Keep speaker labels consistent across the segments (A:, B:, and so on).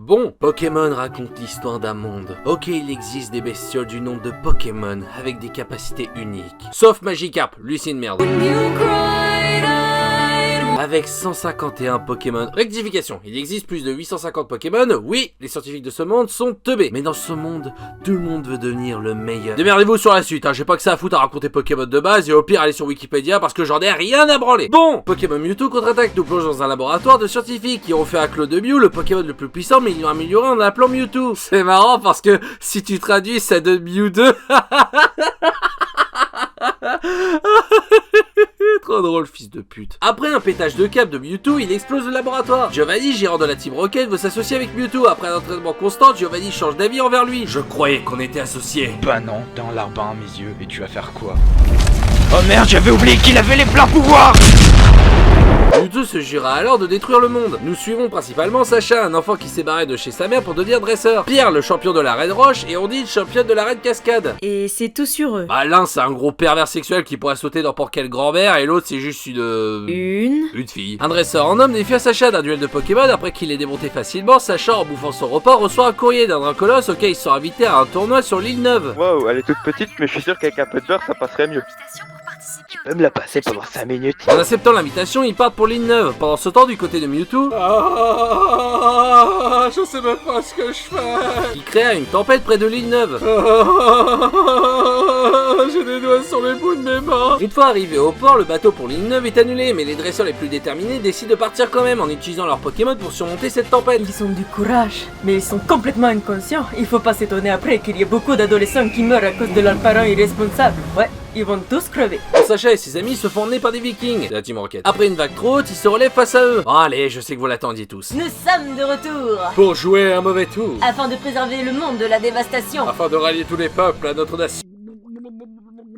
A: Bon, Pokémon raconte l'histoire d'un monde. Ok, il existe des bestioles du nom de Pokémon avec des capacités uniques. Sauf Magikarp, lui c'est une merde. Avec 151 Pokémon. Rectification, il existe plus de 850 Pokémon. Oui, les scientifiques de ce monde sont teubés. Mais dans ce monde, tout le monde veut devenir le meilleur. Démerdez-vous sur la suite, hein. J'ai pas que ça à foutre à raconter Pokémon de base. Et au pire, allez sur Wikipédia parce que j'en ai rien à branler. Bon, Pokémon Mewtwo contre-attaque nous plonge dans un laboratoire de scientifiques qui ont fait un clone de Mew, le Pokémon le plus puissant, mais ils l'ont amélioré en l'appelant Mewtwo. C'est marrant parce que si tu traduis, ça donne Mew 2. Trop drôle, fils de pute. Après un pétage de câble de Mewtwo, il explose le laboratoire. Giovanni, gérant de la Team Rocket, veut s'associer avec Mewtwo. Après un entraînement constant, Giovanni change d'avis envers lui. Je croyais qu'on était associés.
B: Bah non, t'es un larbin à mes yeux, et tu vas faire quoi? Oh merde, j'avais oublié qu'il avait les pleins pouvoirs!
A: Mewtwo se jura alors de détruire le monde. Nous suivons principalement Sacha, un enfant qui s'est barré de chez sa mère pour devenir dresseur. Pierre, le champion de la Reine Roche, et Andy, le championne de la Reine Cascade.
C: Et c'est tout sur eux.
A: Bah l'un c'est un gros pervers sexuel qui pourrait sauter dans n'importe quelle grand-mère, et l'autre c'est juste une fille. Un dresseur en homme défie à Sacha d'un duel de Pokémon. Après qu'il ait démonté facilement, Sacha, en bouffant son repas, reçoit un courrier d'un Dracolosse auquel ils sont invités à un tournoi sur l'île Neuve.
D: Wow, elle est toute petite, mais je suis sûr qu'avec un peu de beurre, ça passerait mieux. Tu peux me la passer pendant 5 minutes?
A: En acceptant l'invitation, ils partent pour l'île Neuve. Pendant ce temps, du côté de Mewtwo, je sais même pas ce que je fais. Il créa une tempête près de l'île Neuve. J'ai des doigts sur les bouts de mes mains. Une fois arrivé au port, le bateau pour l'île Neuve est annulé, mais les dresseurs les plus déterminés décident de partir quand même en utilisant leurs Pokémon pour surmonter cette tempête.
C: Ils ont du courage, mais ils sont complètement inconscients. Il faut pas s'étonner après qu'il y ait beaucoup d'adolescents qui meurent à cause de leurs parents irresponsables. Ouais, ils vont tous crever.
A: Sacha et ses amis se font emmener par des vikings de la Team Rocket. Après une vague trop haute, ils se relèvent face à eux. Bon, allez, je sais que vous l'attendiez tous.
C: Nous sommes de retour
A: Pour jouer un mauvais tour.
C: afin de préserver le monde de la dévastation.
A: Afin de rallier tous les peuples à notre nation.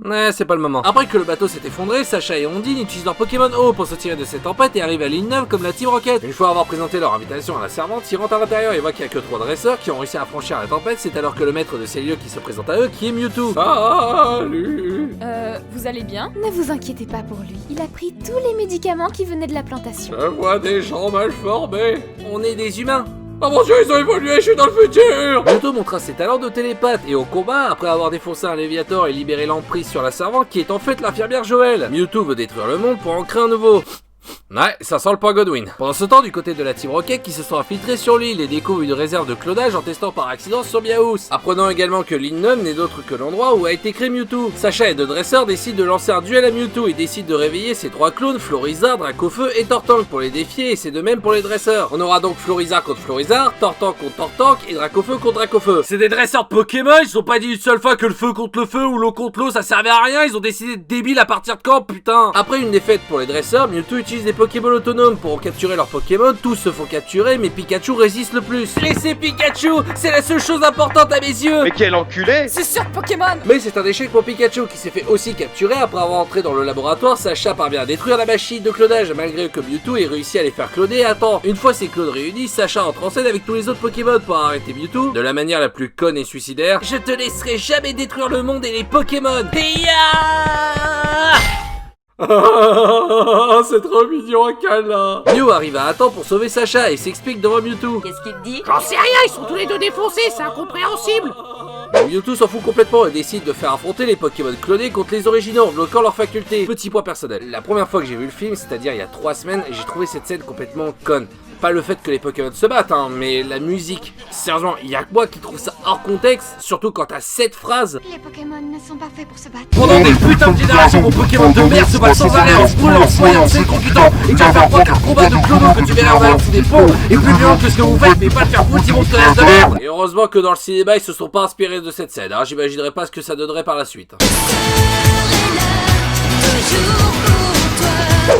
A: Ouais, c'est pas le moment. Après que le bateau s'est effondré, Sacha et Ondine utilisent leur Pokémon eau pour se tirer de cette tempête et arrivent à l'île Neuve comme la Team Rocket. Une fois avoir présenté leur invitation à la servante, ils rentrent à l'intérieur et voient qu'il y a que 3 dresseurs qui ont réussi à franchir la tempête. C'est alors que le maître de ces lieux qui se présente à eux qui est Mewtwo. Salut.
E: Vous allez bien? Ne vous inquiétez pas pour lui. Il a pris tous les médicaments qui venaient de la plantation.
A: Je vois des gens mal formés. On est des humains. Oh mon dieu, ils ont évolué, je suis dans le futur! Mewtwo montra ses talents de télépathe et au combat, après avoir défoncé un Léviator et libéré l'emprise sur la servante qui est en fait l'infirmière Joël. Mewtwo veut détruire le monde pour en créer un nouveau. Ouais, ça sent le point Godwin. Pendant ce temps, du côté de la Team Rocket qui se sont infiltrés sur l'île et découvrent une réserve de clonage en testant par accident sur Meowth. Apprenant également que l'île Neuve n'est d'autre que l'endroit où a été créé Mewtwo. Sacha et deux dresseurs décident de lancer un duel à Mewtwo et décident de réveiller ses 3 clones, Florizard, Dracofeu et Tortank pour les défier, et c'est de même pour les dresseurs. On aura donc Florizard contre Florizard, Tortank contre Tortank et Dracofeu contre Dracofeu. C'est des dresseurs de Pokémon, ils sont pas dit une seule fois que le feu contre le feu ou l'eau contre l'eau ça servait à rien, ils ont décidé de débile à partir de quand, putain. Après une défaite pour les dresseurs, Mewtwo utilise des Pokéballs autonomes pour capturer leurs Pokémon. Tous se font capturer, mais Pikachu résiste le plus. Laissez Pikachu, c'est la seule chose importante à mes yeux.
D: Mais quel enculé!
E: C'est sûr Pokémon!
A: Mais c'est un échec pour Pikachu qui s'est fait aussi capturer. Après avoir entré dans le laboratoire, Sacha parvient à détruire la machine de clonage malgré que Mewtwo ait réussi à les faire cloner à temps. Une fois ces clones réunis, Sacha entre en scène avec tous les autres Pokémon pour arrêter Mewtwo de la manière la plus conne et suicidaire. Je te laisserai jamais détruire le monde et les Pokémon. C'est trop mignon un câlin. Mew arrive à temps pour sauver Sacha et s'explique devant Mewtwo.
C: Qu'est-ce qu'il dit?
E: J'en sais rien, ils sont tous les deux défoncés, c'est incompréhensible!
A: Mais Mewtwo s'en fout complètement et décide de faire affronter les Pokémon clonés contre les originaux en bloquant leurs facultés. Petit point personnel, la première fois que j'ai vu le film, c'est-à-dire il y a 3 semaines, j'ai trouvé cette scène complètement conne. Pas le fait que les Pokémon se battent, hein, mais la musique. Sérieusement, il y a que moi qui trouve ça hors contexte, surtout quand t'as cette phrase.
F: Les Pokémon ne sont pas faits pour se battre.
A: Pendant des putains de générations, vos Pokémon de merde se battent sans arrêt en se brûlant, en se noyant, c'est computant. Et tu vas faire quoi qu'un combat de clono que tu verrais en allant sous des ponts est plus violent que ce que vous faites, mais pas de faire foutre votre connasse de merde. Et heureusement que dans le cinéma, ils se sont pas inspirés de cette scène, hein. J'imaginerais pas ce que ça donnerait par la suite.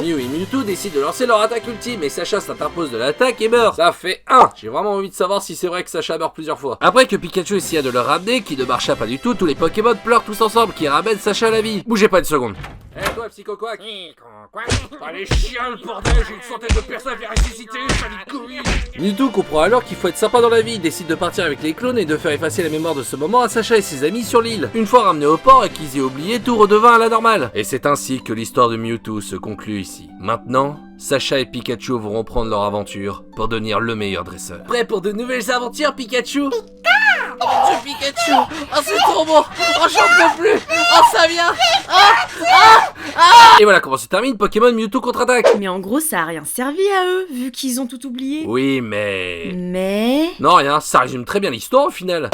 A: Mew et Mewtwo décident de lancer leur attaque ultime et Sacha s'interpose de l'attaque et meurt. Ça fait 1. J'ai vraiment envie de savoir si c'est vrai que Sacha meurt plusieurs fois. Après que Pikachu essaya de le ramener, qui ne marcha pas du tout, tous les Pokémon pleurent tous ensemble, qui ramènent Sacha à la vie. Bougez pas une seconde. Eh toi, psychoquac. Allez, chien, le bordel, j'ai une centaine de personnes à faire ressusciter, couilles. Mewtwo comprend alors qu'il faut être sympa dans la vie, décide de partir avec les clones et de faire effacer la mémoire de ce moment à Sacha et ses amis sur l'île. Une fois ramenés au port et qu'ils aient oublié, tout redevint à la normale. Et c'est ainsi que l'histoire de Mewtwo se conclut ici. Maintenant, Sacha et Pikachu vont reprendre leur aventure pour devenir le meilleur dresseur. Prêt pour de nouvelles aventures, Pikachu? Oh mon dieu, Pikachu! Oh, c'est trop beau! Oh, j'en peux plus! Oh, ça vient! Et voilà comment se termine Pokémon Mewtwo contre-attaque!
G: Mais en gros, ça a rien servi à eux, vu qu'ils ont tout oublié.
A: Oui, mais...
G: Mais...
A: Non, rien, ça résume très bien l'histoire au final.